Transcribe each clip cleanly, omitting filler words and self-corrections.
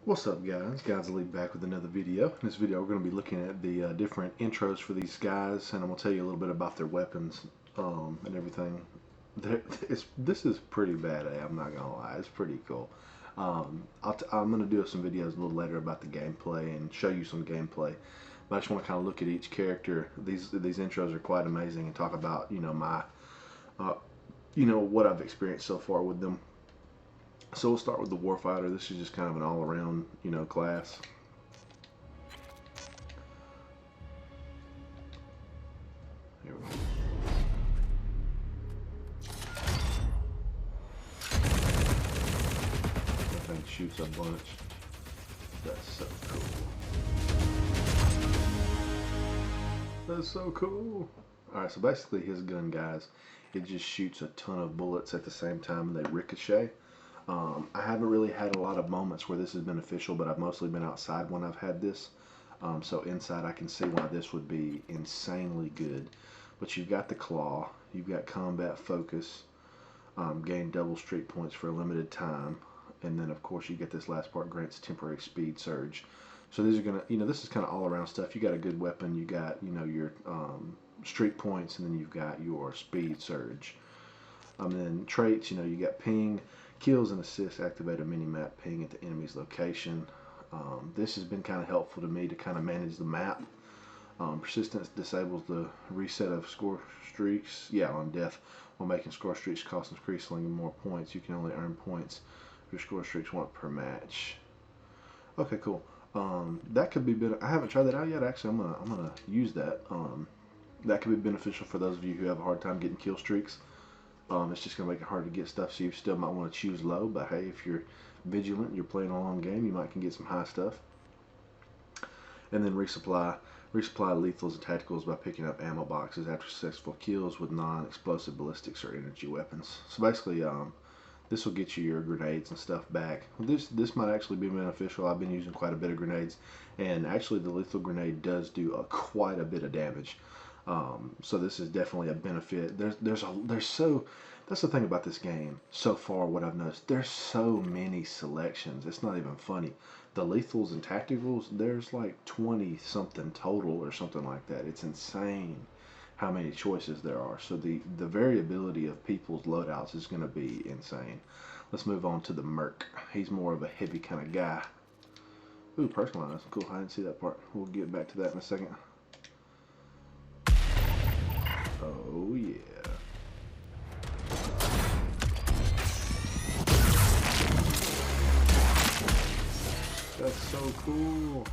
What's up guys, Godz back with another video. In this video we're going to be looking at the different intros for these guys, and I'm going to tell you a little bit about their weapons and everything. This is pretty bad, I'm not going to lie, it's pretty cool. I'm going to do some videos a little later about the gameplay and show you some gameplay, but I just want to kind of look at each character. These intros are quite amazing and talk about, uh, what I've experienced so far with them. So we'll start with the Warfighter. This is just kind of an all-around, class. Here we go. That thing shoots a bunch. That's so cool. That's so cool. Alright, so basically his gun, guys, it just shoots a ton of bullets at the same time and they ricochet. I haven't really had a lot of moments where this is beneficial, but I've mostly been outside when I've had this. So inside I can see why this would be insanely good. But you've got the claw, you've got combat focus, gain double streak points for a limited time, and then of course you get this last part, grants temporary speed surge. So these are gonna, this is kind of all around stuff. You got a good weapon, you got, your streak points, and then you've got your speed surge. And then traits, you got ping, kills and assists activate a mini-map ping at the enemy's location. This has been kind of helpful to me to kind of manage the map. Persistence disables the reset of score streaks, on death, while making score streaks cost increasingly more points. You can only earn points if your score streaks once per match. Okay, cool. That could be I haven't tried that out yet. Actually, I'm gonna use that. That could be beneficial for those of you who have a hard time getting kill streaks. It's just going to make it hard to get stuff, so you still might want to choose low, but hey, if you're vigilant, you're playing a long game, you might can get some high stuff. And then resupply lethals and tacticals by picking up ammo boxes after successful kills with non-explosive ballistics or energy weapons. So basically, this will get you your grenades and stuff back. This might actually be beneficial. I've been using quite a bit of grenades, and actually the lethal grenade does do quite a bit of damage. So this is definitely a benefit. That's the thing about this game so far. What I've noticed, there's so many selections. It's not even funny. The lethals and tacticals, there's like 20 something total or something like that. It's insane how many choices there are. So the variability of people's loadouts is going to be insane. Let's move on to the Merc. He's more of a heavy kind of guy. Ooh, personalized. Cool. I didn't see that part. We'll get back to that in a second. Oh yeah. That's so cool.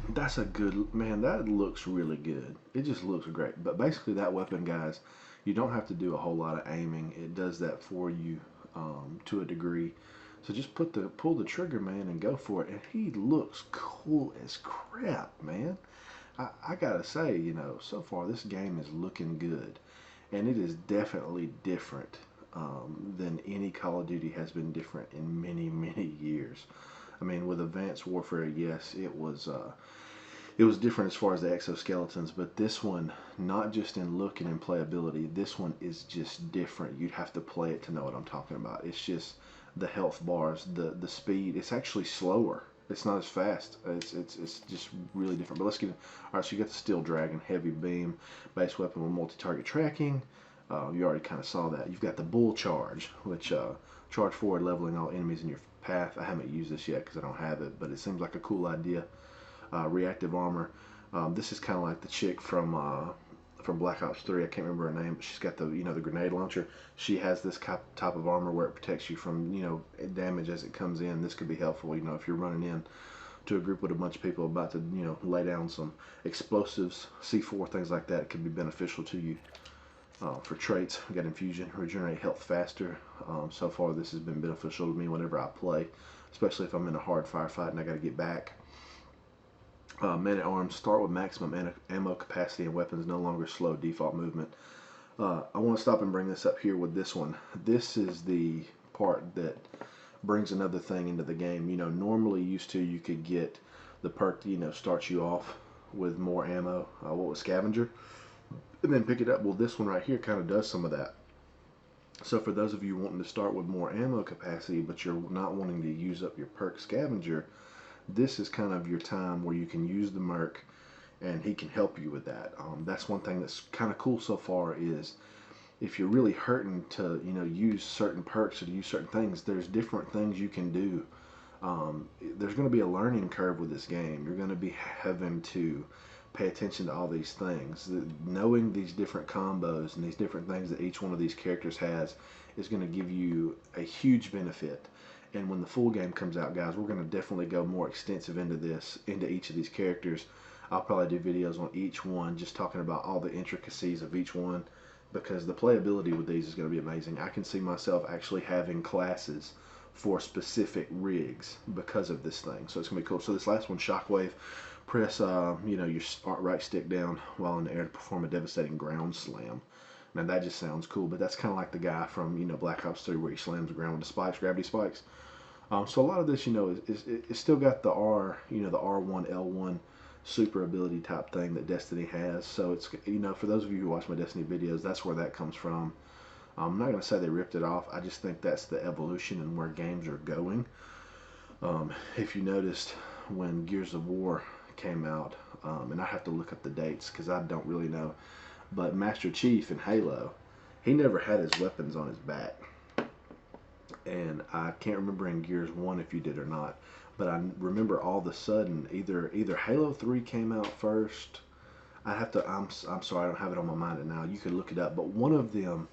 That's a good, man, that looks really good. It just looks great. But basically that weapon, guys, you don't have to do a whole lot of aiming. It does that for you to a degree. So just pull the trigger, man, and go for it. And he looks cool as crap, man. I gotta say, so far this game is looking good, and it is definitely different than any Call of Duty has been different in many, many years. I mean, with Advanced Warfare, yes, it was different as far as the exoskeletons, but this one, not just in look and in playability, this one is just different. You'd have to play it to know what I'm talking about. It's just the health bars, the speed. It's actually slower. It's not as fast. It's just really different. But let's get it. All right, so you got the Steel Dragon, heavy beam, base weapon with multi-target tracking. You already kind of saw that. You've got the Bull Charge, which charge forward, leveling all enemies in your path. I haven't used this yet because I don't have it, but it seems like a cool idea. Reactive armor. This is kind of like the chick from Black Ops 3. I can't remember her name, but she's got the the grenade launcher. She has this type of armor where it protects you from damage as it comes in. This could be helpful, if you're running in to a group with a bunch of people about to lay down some explosives, C4, things like that. It could be beneficial to you. For traits, we got infusion, regenerate health faster. So far this has been beneficial to me whenever I play, especially if I'm in a hard firefight and I got to get back. Man at arms, start with maximum ammo capacity and weapons no longer slow default movement. I want to stop and bring this up here with this one. This is the part that brings another thing into the game. Normally you could get the perk starts you off with more ammo. What was Scavenger? And then pick it up. Well, this one right here kind of does some of that. So for those of you wanting to start with more ammo capacity, but you're not wanting to use up your perk scavenger, this is kind of your time where you can use the Merc, and he can help you with that. That's one thing that's kind of cool so far is if you're really hurting to use certain perks or to use certain things, there's different things you can do. There's going to be a learning curve with this game. You're going to be having to pay attention to all these things. Knowing these different combos and these different things that each one of these characters has is going to give you a huge benefit. And when the full game comes out, guys, we're going to definitely go more extensive into each of these characters. I'll probably do videos on each one, just talking about all the intricacies of each one, because the playability with these is going to be amazing. I can see myself actually having classes for specific rigs because of this thing. So it's going to be cool. So this last one, Shockwave, press your right stick down while in the air to perform a devastating ground slam. Now that just sounds cool, but that's kind of like the guy from Black Ops 3 where he slams the ground with the spikes, gravity spikes. So a lot of this, it's still got the the R1, L1 super ability type thing that Destiny has. So it's, for those of you who watch my Destiny videos, that's where that comes from. I'm not going to say they ripped it off. I just think that's the evolution and where games are going. If you noticed when Gears of War came out, and I have to look up the dates because I don't really know, but Master Chief in Halo, he never had his weapons on his back. And I can't remember in Gears 1 if you did or not, but I remember all of a sudden either Halo 3 came out first. I'm sorry, I don't have it on my mind now. You could look it up, but one of them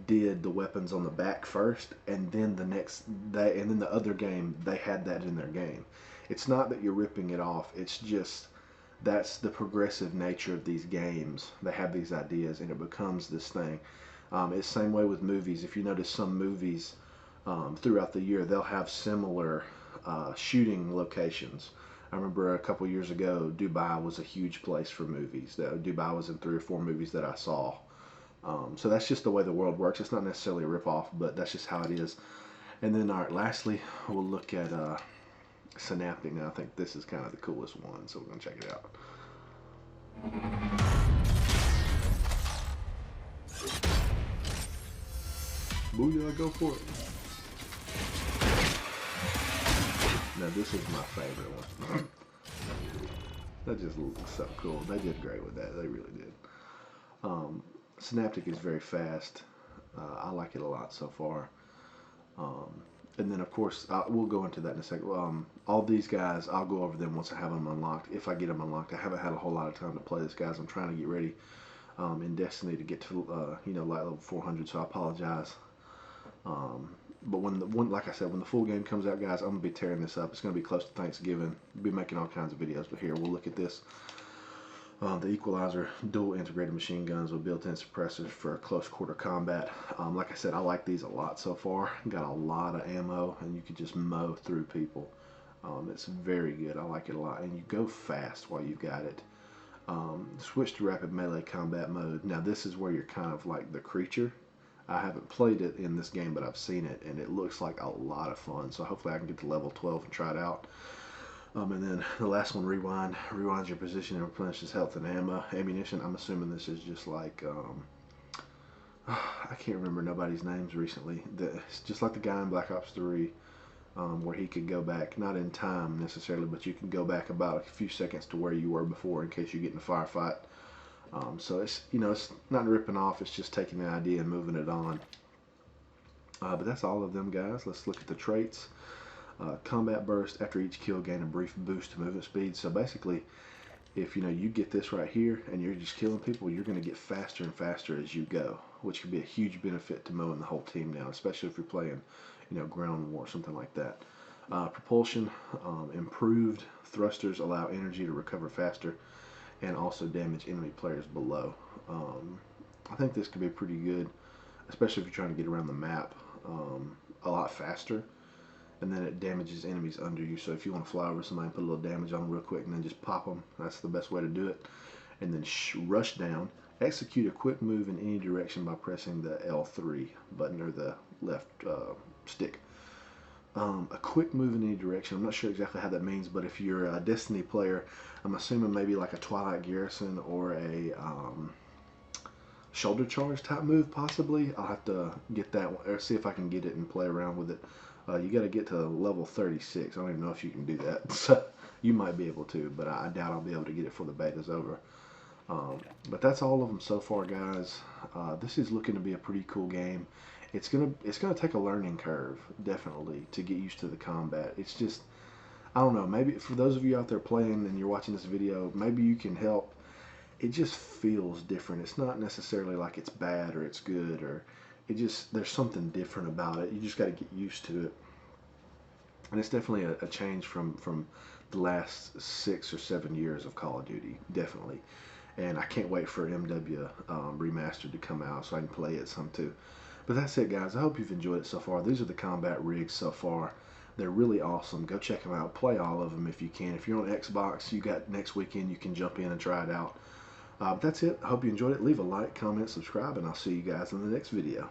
did the weapons on the back first, and then the other game they had that in their game. It's not that you're ripping it off, it's just that's the progressive nature of these games. They have these ideas and it becomes this thing. It's the same way with movies. If you notice some movies throughout the year, they'll have similar shooting locations. I remember a couple years ago, Dubai was a huge place for movies. Dubai was in 3 or 4 movies that I saw. So that's just the way the world works. It's not necessarily a rip-off, but that's just how it is. And then, all right, lastly, we'll look at Synaptic. Now, I think this is kind of the coolest one, so we're going to check it out. Booyah, go for it. Now, this is my favorite one. That just looks so cool. They did great with that. They really did. Synaptic is very fast. I like it a lot so far. And then, of course, we'll go into that in a second. All these guys, I'll go over them once I have them unlocked. If I get them unlocked, I haven't had a whole lot of time to play this, guys. I'm trying to get ready in Destiny to get to, light level 400, so I apologize. But like I said, when the full game comes out, guys, I'm going to be tearing this up. It's going to be close to Thanksgiving. I'll be making all kinds of videos, but here, we'll look at this. The Equalizer, dual integrated machine guns with built-in suppressors for close quarter combat. Like I said, I like these a lot so far. Got a lot of ammo, and you can just mow through people. It's very good. I like it a lot, and you go fast while you've got it. Switch to rapid melee combat mode. Now this is where you're kind of like the creature. I haven't played it in this game, but I've seen it, and it looks like a lot of fun. So hopefully I can get to level 12 and try it out. And then the last one, Rewind. Rewinds your position and replenishes health and ammunition. I'm assuming this is just like, I can't remember nobody's names recently. It's just like the guy in Black Ops 3, where he could go back, not in time necessarily, but you can go back about a few seconds to where you were before in case you get in a firefight. So it's, it's not ripping off, it's just taking the idea and moving it on. But that's all of them, guys. Let's look at the traits. Combat burst. After each kill, gain a brief boost to movement speed. So basically, if you get this right here and you're just killing people, you're going to get faster and faster as you go, which could be a huge benefit to mowing the whole team down, especially if you're playing, ground war, something like that. Propulsion, improved. Thrusters allow energy to recover faster and also damage enemy players below. I think this could be pretty good, especially if you're trying to get around the map a lot faster. And then it damages enemies under you. So if you want to fly over somebody and put a little damage on them real quick and then just pop them, that's the best way to do it. And then rush down. Execute a quick move in any direction by pressing the L3 button or the left stick. A quick move in any direction. I'm not sure exactly how that means, but if you're a Destiny player, I'm assuming maybe like a Twilight Garrison or a shoulder charge type move possibly. I'll have to get that one, or see if I can get it and play around with it. You got to get to level 36. I don't even know if you can do that. So you might be able to, but I doubt I'll be able to get it before the beta's over. But that's all of them so far, guys. This is looking to be a pretty cool game. It's gonna take a learning curve, definitely, to get used to the combat. It's just, I don't know, maybe for those of you out there playing and you're watching this video, maybe you can help. It just feels different. It's not necessarily like it's bad or it's good, or it just, there's something different about it. You just got to get used to it. And it's definitely a change from the last 6 or 7 years of Call of Duty, definitely. And I can't wait for MW Remastered to come out so I can play it some too. But that's it, guys. I hope you've enjoyed it so far. These are the combat rigs so far. They're really awesome. Go check them out. Play all of them if you can. If you're on Xbox, you got next weekend, you can jump in and try it out. But that's it. I hope you enjoyed it. Leave a like, comment, subscribe, and I'll see you guys in the next video.